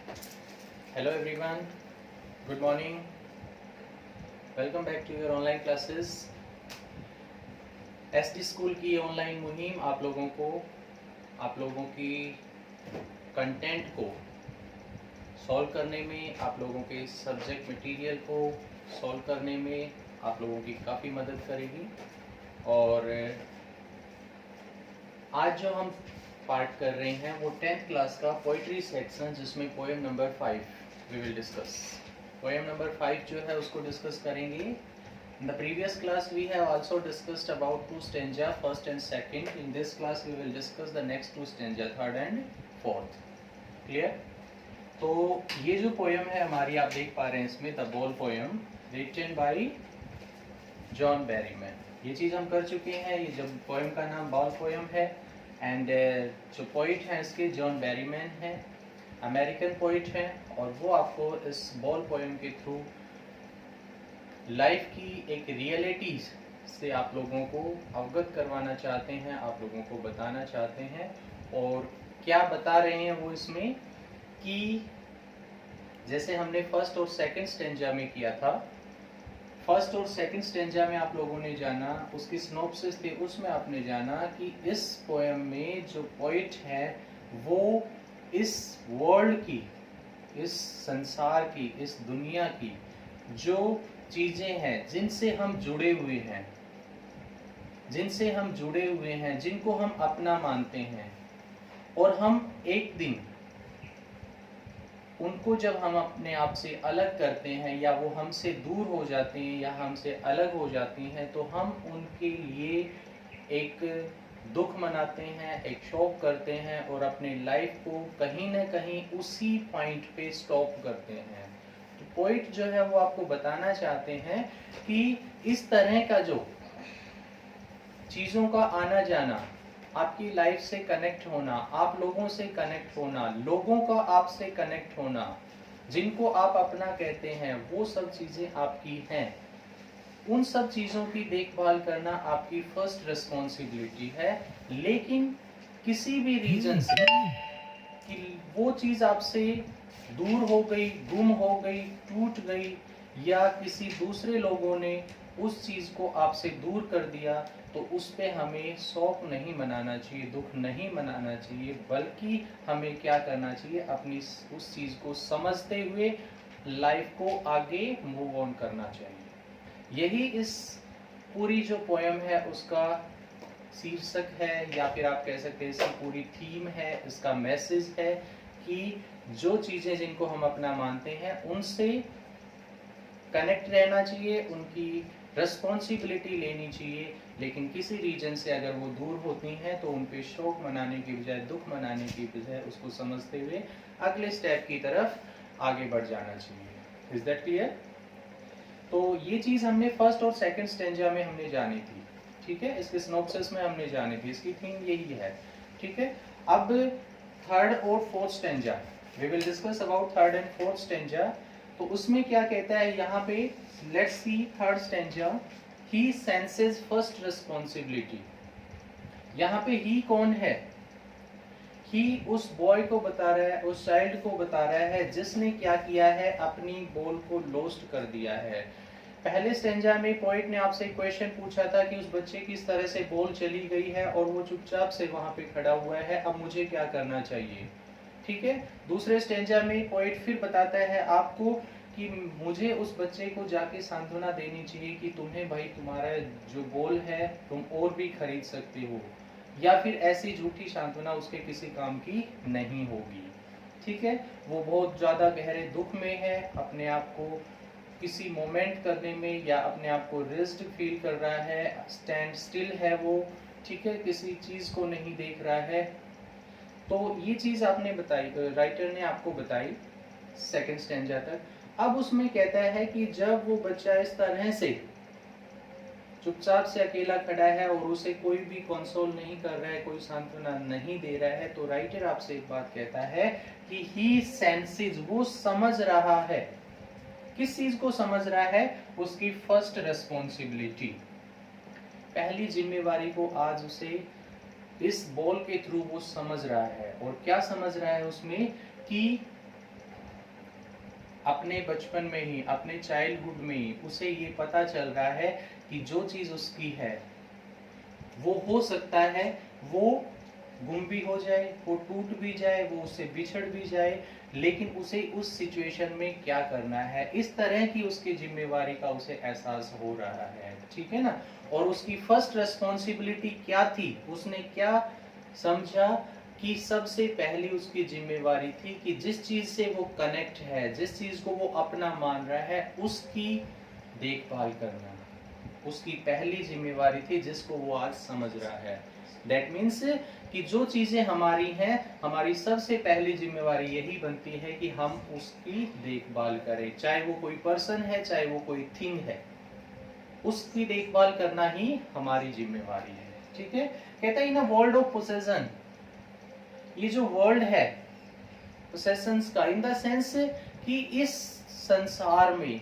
Hello everyone, good morning. Welcome back to your online classes. ST school की online मुहिम आप लोगों की कंटेंट को सॉल्व करने में, आप लोगों के सब्जेक्ट मटेरियल को सॉल्व करने में आप लोगों की काफ़ी मदद करेगी। और आज जो हम पार्ट कर रहे हैं वो 10th क्लास का पोइट्री सेक्शन, जिसमें poem number 5 we will discuss. Poem number 5 जो है उसको डिस्कस करेंगे। In the previous class we have also discussed about two stanza, first and second. In this class we will discuss the next two stanza, third and fourth. Clear? तो ये जो poem है हमारी, आप देख पा रहे हैं इसमें the ball poem written by John Berryman. ये चीज़ हम कर चुके हैं। ये जब पोएम का नाम बॉल पोएम है एंड जो पोइट हैं इसके जॉन बैरीमैन हैं, अमेरिकन पोइट हैं, और वो आपको इस बॉल पोएम के थ्रू लाइफ की एक रियलिटी से आप लोगों को अवगत करवाना चाहते हैं, आप लोगों को बताना चाहते हैं। और क्या बता रहे हैं वो इसमें कि जैसे हमने फर्स्ट और सेकंड स्टेंजा में किया था, फर्स्ट और सेकंड स्टेंजा में आप लोगों ने जाना, उसकी सिनॉप्सिस थी, उसमें आपने जाना कि इस पोएम में जो पोइट है वो इस वर्ल्ड की, इस संसार की, इस दुनिया की जो चीज़ें हैं जिनसे हम जुड़े हुए हैं, जिनको हम अपना मानते हैं, और हम एक दिन उनको जब हम अपने आप से अलग करते हैं या वो हमसे दूर हो जाते हैं या हमसे अलग हो जाती हैं, तो हम उनके लिए एक दुख मनाते हैं, एक शोक करते हैं और अपने लाइफ को कहीं ना कहीं उसी पॉइंट पे स्टॉप करते हैं। तो पोइट जो है वो आपको बताना चाहते हैं कि इस तरह का जो चीज़ों का आना जाना, आपकी लाइफ से कनेक्ट होना, आप लोगों से कनेक्ट होना, लोगों का आपसे कनेक्ट होना, जिनको आप अपना कहते हैं, वो सब चीज़ें आपकी हैं। उन सब चीज़ों की देखभाल करना आपकी फर्स्ट रिस्पॉन्सिबिलिटी है। लेकिन किसी भी रीजन से कि वो चीज़ आपसे दूर हो गई, गुम हो गई, टूट गई, या किसी दूसरे लोगों ने उस चीज़ को आपसे दूर कर दिया, तो उस पे हमें शोक नहीं मनाना चाहिए, दुख नहीं मनाना चाहिए, बल्कि हमें क्या करना चाहिए, अपनी उस चीज़ को समझते हुए लाइफ को आगे मूव ऑन करना चाहिए। यही इस पूरी जो पोएम है उसका शीर्षक है, या फिर आप कह सकते हैं इसकी पूरी थीम है, इसका मैसेज है कि जो चीज़ें जिनको हम अपना मानते हैं उनसे कनेक्ट रहना चाहिए, उनकी रिस्पॉन्सिबिलिटी लेनी चाहिए, लेकिन किसी रीजन से अगर वो दूर होती हैं तो उन पे शोक मनाने की बजाय, दुख मनाने की बजाय, उसको समझते हुए अगले स्टेप की तरफ आगे बढ़ जाना चाहिए। Is that clear? तो ये चीज़ हमने फर्स्ट और सेकंड स्टेंजा में हमने जानी थी, ठीक है, इसके सिनॉप्सिस में हमने जानी थी, इसकी थीम यही है, ठीक है। अब थर्ड और fourth stanza, we will discuss about third and fourth stanza. तो उसमें क्या कहता है यहाँ पे, let's see third stanza, he senses first responsibility. यहाँ पे ही कौन है? ही उस बॉय को बता रहा है, उस चाइल्ड को बता रहा है जिसने क्या किया है, अपनी बॉल को लॉस्ट कर दिया है। पहले स्टेंजा में पोइट ने आपसे क्वेश्चन पूछा था कि उस बच्चे की इस तरह से बॉल चली गई है और वो चुपचाप से वहां पे खड़ा हुआ है, अब मुझे क्या करना चाहिए, ठीक है। दूसरे स्टेंजा में पोइट फिर बताता है आपको कि मुझे उस बच्चे को जाके सांत्वना देनी चाहिए कि तुम्हें भाई, तुम्हारा जो बॉल है तुम और भी खरीद सकते हो, या फिर ऐसी झूठी सांत्वना उसके किसी काम की नहीं होगी, ठीक है। वो बहुत ज़्यादा गहरे दुख में है, अपने आप को किसी मोमेंट करने में या अपने आप को रेस्ट फील कर रहा है, स्टैंड स्टिल है वो, ठीक है, किसी चीज़ को नहीं देख रहा है। तो ये चीज़ आपने बताई, राइटर ने आपको बताई सेकंड स्टेंजा तक। अब उसमें कहता है कि जब वो बच्चा इस तरह से चुपचाप से अकेला खड़ा है और उसे कोई भी कंसोल नहीं कर रहा है, कोई सांत्वना नहीं दे रहा है, तो राइटर आपसे एक बात कहता है कि ही सेंसेस, वो समझ रहा है। किस चीज को समझ रहा है? उसकी फर्स्ट रिस्पॉन्सिबिलिटी, पहली जिम्मेवारी को आज उसे इस बॉल के थ्रू वो समझ रहा है। और क्या समझ रहा है उसमें कि अपने बचपन में ही, अपने चाइल्डहुड में ही उसे ये पता चल रहा है कि जो चीज उसकी है वो हो सकता है वो गुम भी हो जाए, वो टूट भी जाए, वो उससे बिछड़ भी जाए, लेकिन उसे उस सिचुएशन में क्या करना है, इस तरह की उसकी जिम्मेवारी का उसे एहसास हो रहा है। ठीक है ना। और उसकी फर्स्ट रेस्पॉन्सिबिलिटी क्या थी, उसने क्या समझा कि सबसे पहली उसकी जिम्मेवारी थी कि जिस चीज से वो कनेक्ट है, जिस चीज को वो अपना मान रहा है, उसकी देखभाल करना उसकी पहली जिम्मेवारी थी, जिसको वो आज समझ रहा है। दैट मीन्स कि जो चीजें हमारी हैं, हमारी सबसे पहली जिम्मेवारी यही बनती है कि हम उसकी देखभाल करें, चाहे वो कोई पर्सन है, चाहे वो कोई थिंग है, उसकी देखभाल करना ही हमारी जिम्मेवारी है। ठीक है। कहता है ना वर्ल्ड ऑफ पोसेशन, ये जो वर्ल्ड है पोसेशंस का, इन द सेंस कि इस संसार में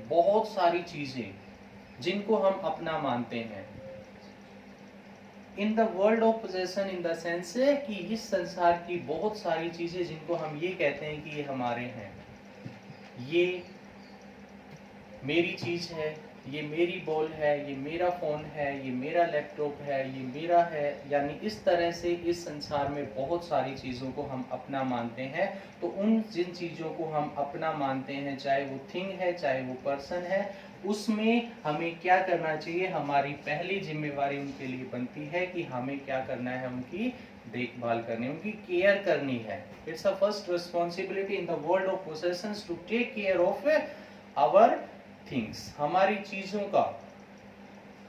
बहुत सारी चीजें जिनको हम अपना मानते हैं, इन the world of possession, in the sense कि इस संसार की बहुत सारी चीजें जिनको हम ये कहते हैं कि ये हमारे हैं, ये मेरी चीज है, ये मेरी बॉल है, ये मेरा फोन है, ये मेरा लैपटॉप है, ये मेरा है, यानी इस तरह से इस संसार में बहुत सारी चीजों को हम अपना मानते हैं। तो उन जिन चीजों को हम अपना मानते हैं, चाहे वो थिंग है, चाहे वो पर्सन है, उसमें हमें क्या करना चाहिए, हमारी पहली जिम्मेवारी उनके लिए बनती है कि हमें क्या करना है, उनकी देखभाल करनी, उनकी केयर करनी है। It's a first responsibility in the world of possessions to take care of our things. हमारी चीजों का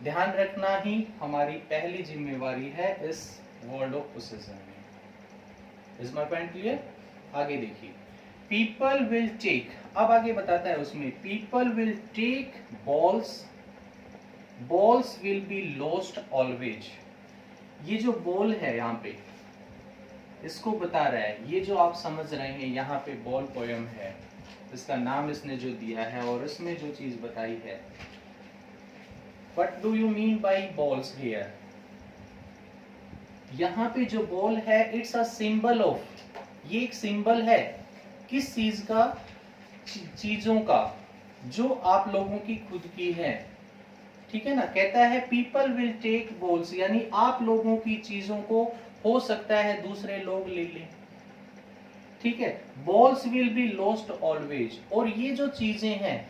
ध्यान रखना ही हमारी पहली जिम्मेवारी है इस वर्ल्ड ऑफ पोसेशन में। Is my point clear? आगे देखिए, पीपल विल टेक, अब आगे बताता है उसमें, people will take balls, balls will be lost always. ये जो बॉल है यहाँ पे, इसको बता रहा है, ये जो आप समझ रहे हैं यहाँ पे बॉल पोयम है, इसका नाम इसने जो दिया है और इसमें जो चीज बताई है, what do you mean by balls here? यहाँ पे जो बॉल है, इट्स अ सिंबल ऑफ, ये एक सिंबल है किस चीज का, चीजों का जो आप लोगों की खुद की है। ठीक है ना। कहता है पीपल विल टेक बॉल्स, यानी आप लोगों की चीजों को हो सकता है दूसरे लोग ले लें। ठीक है। Balls will be lost always, और ये जो चीजें हैं,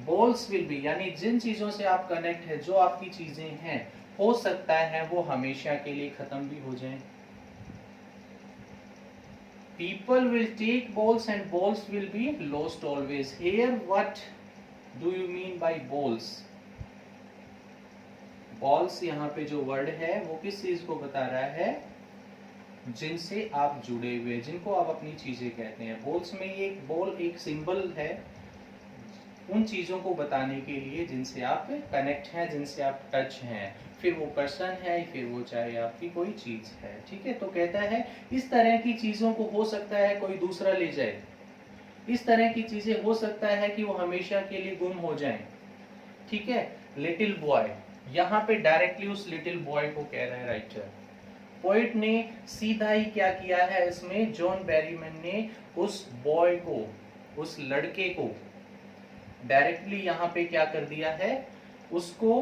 बॉल्स विल बी यानी जिन चीजों से आप कनेक्ट है, जो आपकी चीजें हैं, हो सकता है वो हमेशा के लिए खत्म भी हो जाएं। People will take balls and balls will be lost always. Here what do you mean by balls? Balls यहाँ पे जो वर्ड है वो किस चीज को बता रहा है, जिनसे आप जुड़े हुए, जिनको आप अपनी चीजें कहते हैं। बॉल्स में ये एक बॉल एक सिंबल है उन चीजों को बताने के लिए जिनसे आप कनेक्ट हैं, जिनसे आप टच हैं, फिर वो पर्सन है, फिर वो चाहे आपकी कोई चीज है। ठीक है। तो कहता है इस तरह की चीजों को हो सकता है कोई दूसरा ले जाए, इस तरह की चीजें हो सकता है कि वो हमेशा के लिए गुम हो जाएं। ठीक है। लिटिल बॉय, यहाँ पे डायरेक्टली उस लिटिल बॉय को कह रहा है राइटर। पोइट ने सीधा ही क्या किया है इसमें, जॉन बैरीमैन ने उस बॉय को, उस लड़के को डायरेक्टली यहाँ पे क्या कर दिया है, उसको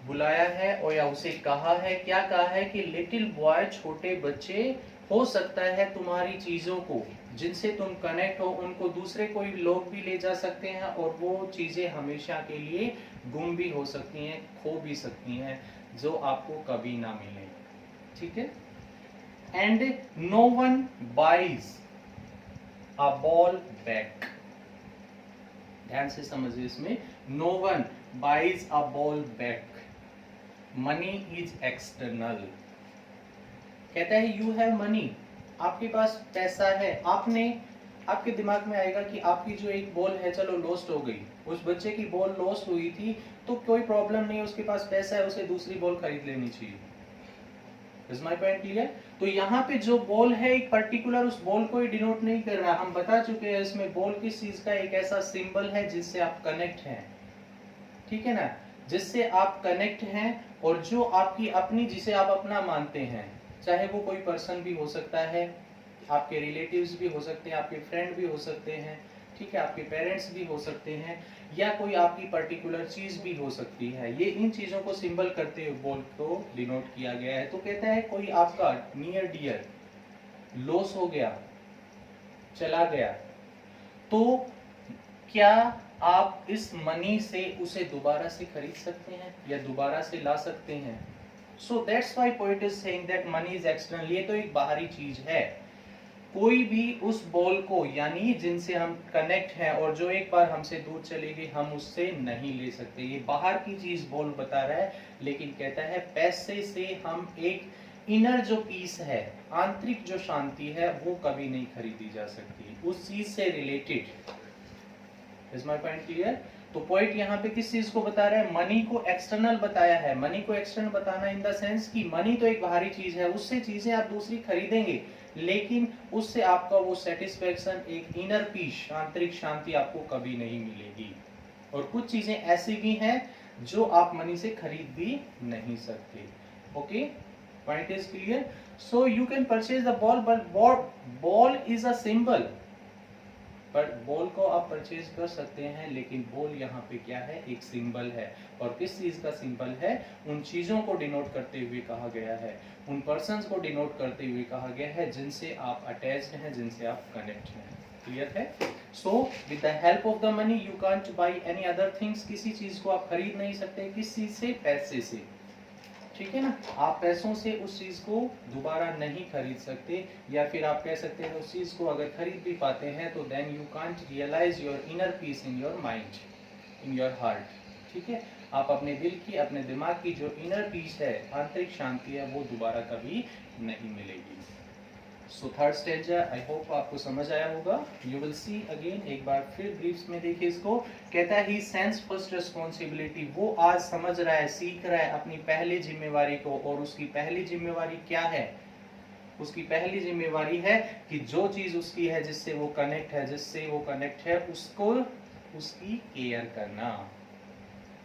बुलाया है, और या उसे कहा है, क्या कहा है कि लिटिल बॉय, छोटे बच्चे, हो सकता है तुम्हारी चीजों को जिनसे तुम कनेक्ट हो उनको दूसरे कोई लोग भी ले जा सकते हैं, और वो चीजें हमेशा के लिए गुम भी हो सकती हैं, खो भी सकती हैं, जो आपको कभी ना मिले। ठीक है। And no one buys a ball back, ध्यान से समझिए इसमें, no one buys a ball back, money is external. कहता है यू हैव मनी, आपके पास पैसा है, आपने, आपके दिमाग में आएगा कि आपकी जो एक बॉल है चलो लॉस्ट हो गई, उस बच्चे की बॉल लॉस्ट हुई थी तो कोई प्रॉब्लम नहीं, उसके पास पैसा है, उसे दूसरी बॉल खरीद लेनी चाहिए। Is my point clear? तो यहाँ पे जो बॉल है एक पर्टिकुलर उस बॉल को ही डिनोट नहीं कर रहा, हम बता चुके हैं इसमें बॉल किस चीज का एक ऐसा सिंबल है जिससे आप कनेक्ट हैं। ठीक है ना, जिससे आप कनेक्ट हैं, और जो आपकी अपनी, जिसे आप अपना मानते हैं, चाहे वो कोई पर्सन भी हो सकता है, आपके रिलेटिव्स भी हो सकते हैं, आपके फ्रेंड भी हो सकते हैं, ठीक है, आपके पेरेंट्स भी हो सकते हैं, या कोई आपकी पर्टिकुलर चीज भी हो सकती है। ये इन चीजों को सिंबल करते हुए बोल को डिनोट किया गया है। तो कहता है कोई आपका नियर डियर लॉस हो गया, चला गया, तो क्या आप इस मनी से उसे दोबारा से खरीद सकते हैं या दोबारा से ला सकते हैं? So that's why poet is saying that money is external. ये तो एक बाहरी चीज है, कोई भी उस बॉल को यानी जिनसे हम कनेक्ट हैं और जो एक बार हमसे दूर चली गई, हम उससे नहीं ले सकते। ये बाहर की चीज बॉल बता रहा है, लेकिन कहता है पैसे से हम एक इनर जो पीस है, आंतरिक जो शांति है, वो कभी नहीं खरीदी जा सकती, उस चीज से related. Is my point clear? तो पॉइंट यहाँ पे किस चीज को बता रहा है? मनी को एक्सटर्नल बताया है। मनी को एक्सटर्नल बताना इन द सेंस कि मनी तो एक बाहरी चीज है, उससे चीजें आप दूसरी खरीदेंगे, लेकिन उससे आपका वो सेटिस्फेक्शन, एक इनर पीस, आंतरिक शांति आपको कभी नहीं मिलेगी। और कुछ चीजें ऐसी भी हैं जो आप मनी से खरीद भी नहीं सकते। Okay, point is clear? So you can purchase the ball, but ball is a symbol. पर बॉल को आप परचेज कर सकते हैं, लेकिन बॉल यहाँ पे क्या है? एक सिंबल है। और किस चीज का सिंबल है? उन चीजों को डिनोट करते हुए कहा गया है, उन पर्सन्स को डिनोट करते हुए कहा गया है जिनसे आप अटैच्ड हैं, जिनसे आप कनेक्ट हैं। क्लियर है? So with the help of the money you can't by any other things. किसी चीज को आप खरीद नहीं सकते। किस चीज से? पैसे से। ठीक है ना? आप पैसों से उस चीज को दोबारा नहीं खरीद सकते, या फिर आप कह सकते हैं उस चीज को अगर खरीद भी पाते हैं तो then you can't realise your inner peace in your mind, in your heart. ठीक है? आप अपने दिल की, अपने दिमाग की जो इनर पीस है, आंतरिक शांति है, वो दोबारा कभी नहीं मिलेगी। So third stanza, I hope आपको समझ आया होगा। यू विल सी अगेन, एक बार फिर ब्रीफ्स में देखिए इसको। कहता है ही सेंस फर्स्ट रिस्पॉन्सिबिलिटी। वो आज समझ रहा है, सीख रहा है अपनी पहली जिम्मेवारी को। और उसकी पहली जिम्मेवारी क्या है? उसकी पहली जिम्मेवारी है कि जो चीज उसकी है, जिससे वो कनेक्ट है, उसको उसकी केयर करना।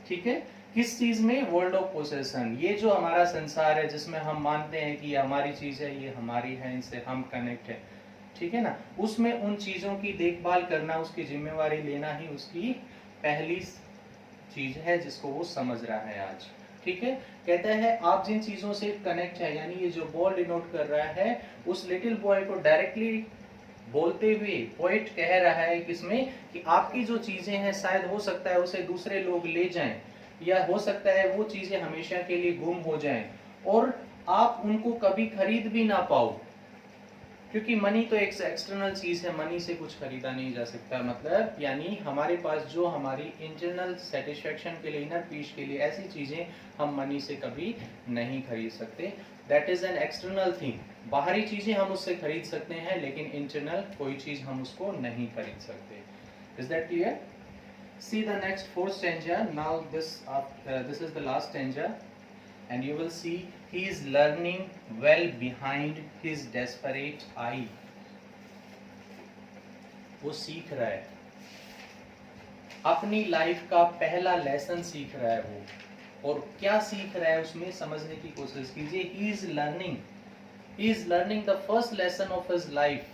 ठीक है? किस चीज में? World of possession. ये जो हमारा संसार है, जिसमें हम मानते हैं कि ये हमारी चीज है, ये हमारी है, इनसे हम कनेक्ट है, ठीक है ना? उसमें उन चीजों की देखभाल करना, उसकी जिम्मेवारी लेना ही उसकी पहली चीज है, जिसको वो समझ रहा है आज। ठीक है? कहता है आप जिन चीजों से कनेक्ट है, यानी ये जो बॉल डिनोट कर रहा है, उस लिटिल बॉय को डायरेक्टली बोलते हुए पोएट कह रहा है किसमें? कि आपकी जो चीजें हैं, शायद हो सकता है उसे दूसरे लोग ले जाएं, या हो सकता है वो चीजें हमेशा के लिए गुम हो जाएं और आप उनको कभी खरीद भी ना पाओ, क्योंकि मनी तो एक एक्सटर्नल चीज है, मनी से कुछ खरीदा नहीं जा सकता। मतलब यानी हमारे पास जो हमारी इंटरनल सेटिस्फेक्शन के लिए, इनर पीस के लिए ऐसी चीजें हम मनी से कभी नहीं खरीद सकते। That is an external thing. बाहरी चीजें हम उससे खरीद सकते हैं, लेकिन इंटरनल कोई चीज हम उसको नहीं खरीद सकते। Is that clear? See the next fourth stanza. Now this is the last stanza, and you will see he is learning well behind his desperate eye. वो सीख रहा है, अपनी लाइफ का पहला लेसन सीख रहा है वो। और क्या सीख रहा है उसमें समझने की कोशिश कीजिए। he is learning the first lesson of his life.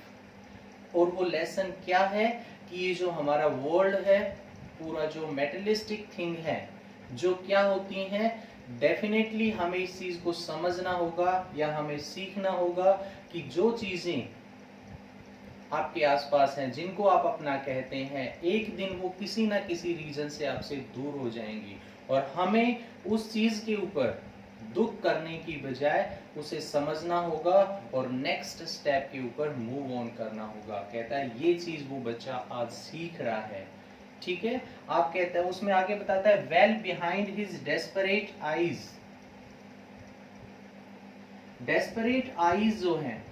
और वो लेसन क्या है? कि ये जो हमारा वर्ल्ड है, पूरा जो मेटेरियलिस्टिक थिंग है, जो क्या होती हैं, डेफिनेटली हमें इस चीज को समझना होगा, या हमें सीखना होगा कि जो चीजें आपके आसपास हैं, जिनको आप अपना कहते हैं, एक दिन वो किसी ना किसी रीजन से आपसे दूर हो जाएंगी। और हमें उस चीज के ऊपर दुख करने की बजाय उसे समझना होगा और नेक्स्ट स्टेप के ऊपर मूव ऑन करना होगा। कहता है ये चीज वो बच्चा आज सीख रहा है। ठीक है? आप कहते हैं, उसमें आगे बताता है well behind his desperate eyes. Desperate eyes जो हैं,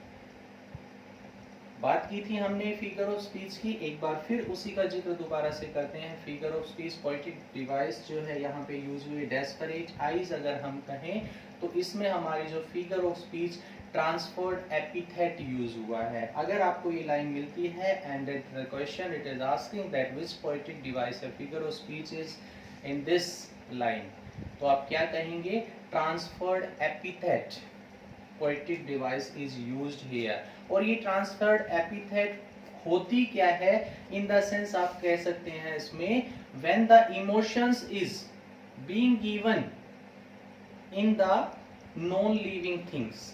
बात की थी हमने फिगर ऑफ स्पीच की, एक बार फिर उसी का जिक्र दोबारा से करते हैं। Figure of speech poetic device जो है यहाँ पे यूज हुई। डेस्परेट आईज अगर हम कहें तो इसमें हमारी जो figure of speech transferred epithet use हुआ है। अगर आपको ये लाइन मिलती है and the question it is asking that which poetic device है figure of speech is in this line, तो आप क्या कहेंगे? Transferred epithet. Poetic device is used here. और ये ट्रांसफर्ड एपिथेट होती क्या है, इन द सेंस आप कह सकते हैं इसमें, when the emotions is being given in the non living things.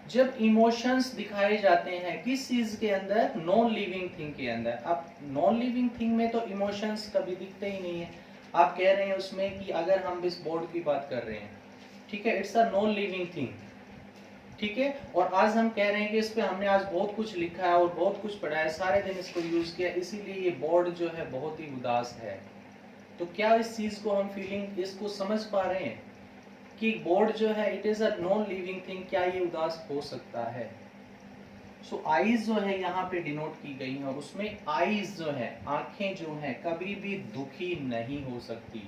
जब इमोशंस दिखाए जाते हैं किस चीज के अंदर, नॉन लिविंग थिंग के अंदर। अब नॉन लिविंग थिंग में तो इमोशंस कभी दिखते ही नहीं है। आप कह रहे हैं उसमें कि अगर हम इस बोर्ड की बात कर रहे हैं, ठीक है, it's a non living thing, ठीक है, और आज हम कह रहे हैं कि इस पे हमने आज बहुत कुछ लिखा है और बहुत कुछ पढ़ा है, सारे दिन इसको यूज किया, इसीलिए ये बोर्ड जो है बहुत ही उदास है। तो क्या इस चीज को हम फीलिंग इसको समझ पा रहे हैं कि बोर्ड जो है it is a non living thing, क्या ये उदास हो सकता है? सो आईज जो है यहाँ पे डिनोट की गई है, और उसमें आईज जो है, आंखें जो है, कभी भी दुखी नहीं हो सकती।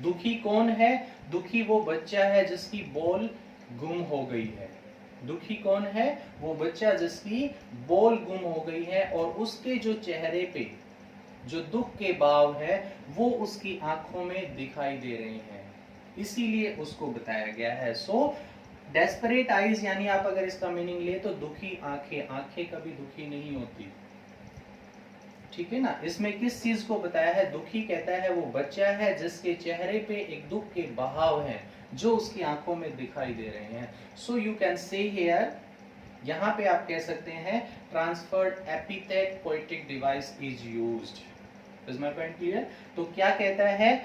दुखी कौन है? दुखी वो बच्चा है जिसकी बॉल गुम हो गई है। दुखी कौन है? वो बच्चा जिसकी बॉल गुम हो गई है, और उसके जो चेहरे पे जो दुख के भाव है वो उसकी आंखों में दिखाई दे रहे हैं, इसीलिए उसको बताया गया है। सो डेस्परेट आईज, यानी आप अगर इसका मीनिंग ले तो दुखी आंखें, आंखें कभी दुखी नहीं होती, ठीक है ना। इसमें किस चीज को बताया है? दुखी कहता है वो बच्चा है जिसके चेहरे पे एक दुख के बहाव हैं जो उसकी आंखों में दिखाई दे रहे हैं। So you can say here, यहाँ पे आप कह सकते हैं transferred epithet poetic device is used. Is my point clear? तो क्या कहता है?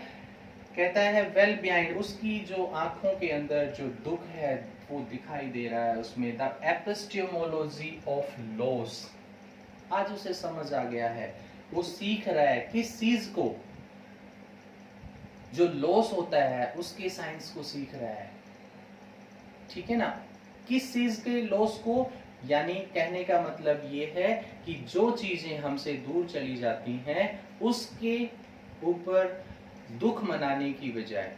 कहता है वेल बिहाइंड, उसकी जो आंखों के अंदर जो दुख है वो दिखाई दे रहा है उसमें, द एपिस्टेमोलॉजी ऑफ लॉस। आज उसे समझ आ गया है, वो सीख रहा है किस चीज को? जो लॉस होता है उसके साइंस को सीख रहा है, ठीक है ना। किस चीज के लॉस को? यानी कहने का मतलब ये है कि जो चीजें हमसे दूर चली जाती हैं उसके ऊपर दुख मनाने की बजाय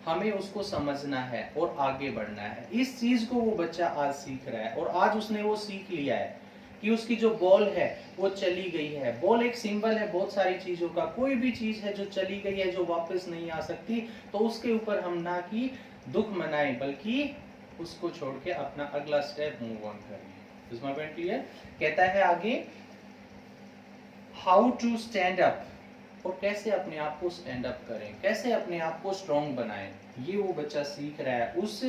हमें उसको समझना है और आगे बढ़ना है। इस चीज को वो बच्चा आज सीख रहा है, और आज उसने वो सीख लिया है कि उसकी जो बॉल है वो चली गई है। बॉल एक सिंबल है बहुत सारी चीजों का, कोई भी चीज है जो चली गई है, जो वापस नहीं आ सकती, तो उसके ऊपर हम ना कि दुख मनाए बल्कि उसको छोड़ के अपना अगला स्टेप मूव ऑन करें। Is my point clear? कहता है आगे, हाउ टू स्टैंड अप, और कैसे अपने आप को स्टैंड अप करें, कैसे अपने आप को स्ट्रॉन्ग बनाएं, ये वो बच्चा सीख रहा है। उस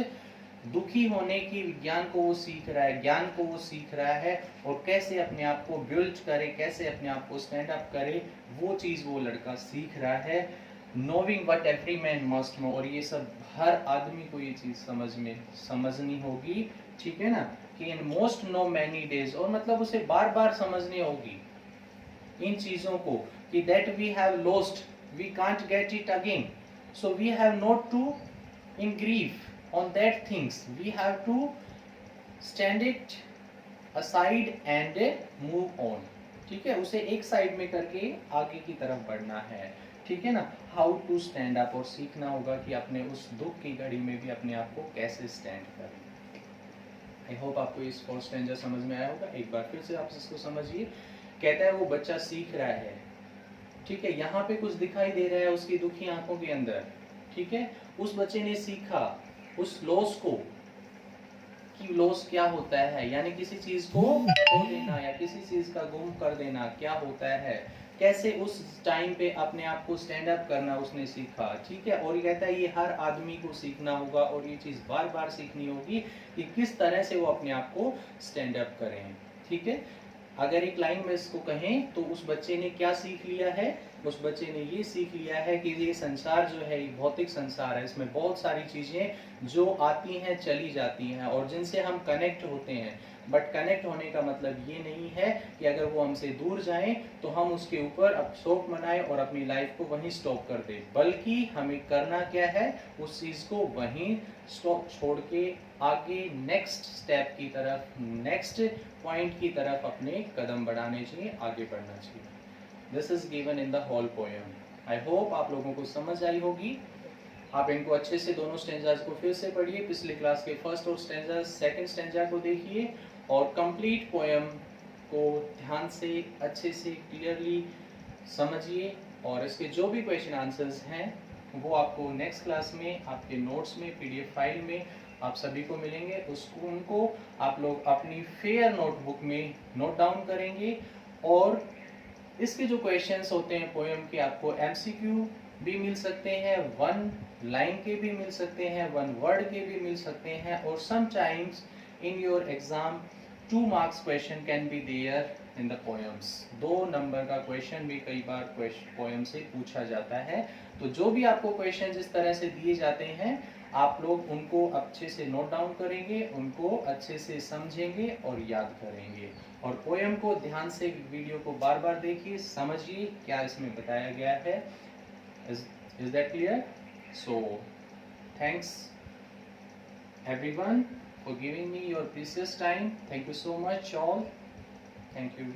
दुखी होने की विज्ञान को वो सीख रहा है, ज्ञान को वो सीख रहा है, और कैसे अपने आप को बिल्ड करे, कैसे अपने आप को स्टैंड अप करे, वो चीज वो लड़का सीख रहा है। नोविंग what every man must know, और ये सब हर आदमी को ये चीज समझनी होगी, ठीक है ना, कि in most know many days, और मतलब उसे बार बार समझनी होगी इन चीजों को कि that we have lost we can't get it again, so we have not to in grief on that things, we have to stand it aside and move on, ठीक है, उसे एक साइड में करके आगे की तरफ बढ़ना है, ठीक है ना। हाउ टू स्टैंड अप, और सीखना होगा कि अपने उस दुख की घड़ी में भी अपने आप को कैसे स्टैंड करें। आई होप आपको इस फर्स्ट स्टैंजा समझ में आया होगा। एक बार फिर से आप इसको समझिए। कहता है वो बच्चा सीख रहा है, ठीक है, यहाँ पे कुछ दिखाई दे रहा है उसकी दुखी आंखों के अंदर, ठीक है। उस बच्चे ने सीखा उस लॉस को, कि लॉस क्या होता है, यानी किसी चीज को खो देना या किसी चीज का गुम कर देना क्या होता है, कैसे उस टाइम पे अपने आप को स्टैंड अप करना उसने सीखा, ठीक है। और ये कहता है ये हर आदमी को सीखना होगा, और ये चीज बार बार सीखनी होगी कि किस तरह से वो अपने आप को स्टैंड अप करें, ठीक है। अगर एक लाइन में इसको कहें तो उस बच्चे ने क्या सीख लिया है? उस बच्चे ने ये सीख लिया है कि ये संसार जो है ये भौतिक संसार है, इसमें बहुत सारी चीजें जो आती हैं चली जाती हैं और जिनसे हम कनेक्ट होते हैं, बट कनेक्ट होने का मतलब ये नहीं है कि अगर वो हमसे दूर जाएं तो हम उसके ऊपर अफसोस मनाएं और अपनी लाइफ को वहीं स्टॉप कर दें, बल्कि हमें करना क्या है, उस चीज को वहीं स्टॉप छोड़ के आगे नेक्स्ट स्टेप की तरफ, नेक्स्ट पॉइंट की तरफ अपने कदम बढ़ाने चाहिए, आगे बढ़ना चाहिए। This is given in the whole poem. I hope आप लोगों को समझ आई होगी। आप इनको अच्छे से दोनों स्टेंजाज को फिर से पढ़िए, पिछले क्लास के फर्स्ट और स्टेंजा सेकंड स्टेंजा को देखिए और कंप्लीट पोएम को ध्यान से अच्छे से क्लियरली समझिए, और इसके जो भी क्वेश्चन आंसर्स हैं वो आपको नेक्स्ट क्लास में आपके नोट्स में PDF फाइल में आप सभी को मिलेंगे, उसको उनको आप लोग अपनी फेयर नोटबुक में नोट डाउन करेंगे। और इसके जो क्वेश्चंस होते हैं पोएम के, आपको एमसीक्यू भी मिल सकते हैं, 1 लाइन के भी मिल सकते हैं, 1 वर्ड के भी मिल सकते हैं, और sometimes in your exam 2 marks question can be there in the poems. 2 number का क्वेश्चन भी कई बार पोएम से पूछा जाता है। तो जो भी आपको क्वेश्चन इस तरह से दिए जाते हैं, आप लोग उनको अच्छे से नोट डाउन करेंगे, उनको अच्छे से समझेंगे और याद करेंगे। और पोएम को ध्यान से वीडियो को बार बार देखिए, समझिए क्या इसमें बताया गया है। Is that clear? So thanks everyone for giving me your precious time. Thank you so much all. Thank you.